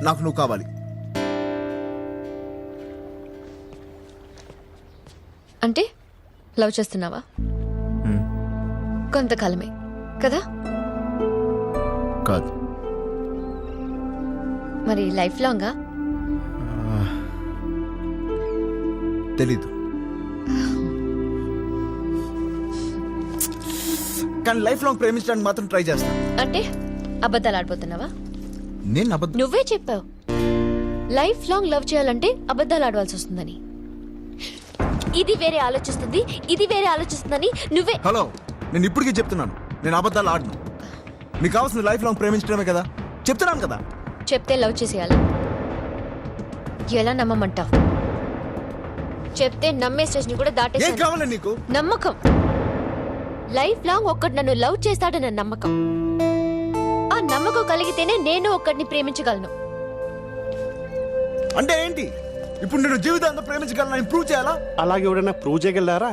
నాకు నువ్వు కావాలి. అంటే లవ్ చేస్తున్నావా? కొంతకాలమే కదా? కాదు. మరి లైఫ్ లాంగా? తెలీదు. కానీ లైఫ్ లాంగ్ ప్రేమించడానికి మాత్రం ట్రై చేస్తాను. అంటే అబద్ధాలు ఆడిపోతున్నావా? నేను అబద్ధం. నువ్వే చెప్పావు లైఫ్ లాంగ్ లవ్ చేయాలంటే అబద్ధాలు ఆడవలసి వస్తుందని. ఇది వేరే ఆలోచిస్తుంది, ఇది వేరే ఆలోచిస్తుందని నువ్వే. హలో, నేను ఇప్పటికీ చెప్తున్నాను, నేను అబద్ధాలు ఆడను. మీకు కావాల్సిన లైఫ్ లాంగ్ ప్రేమించడమే కదా, చెప్తున్నాను కదా. చెప్తే లవ్ చేసేయాలి. ఎలా నమ్మమంటావు? చెప్తే నమ్మే స్టేజ్ని కూడా ఏం దాటేసాను. కావాలి నీకు? నమ్మకం. లైఫ్ లాంగ్ ఒక్కడు నన్ను లవ్ చేస్తాడన్న నమ్మకం. ఆ నమ్మకం కలిగితేనే నేను ఒక్కడిని ప్రేమించగలను. అంటే ఏంటి? ఇప్పుడు నేను జీవితాంతం ప్రేమించగలను ప్రూవ్ చేయాలా? అలాగే ఎవడైనా ప్రూవ్ చేయగలరా?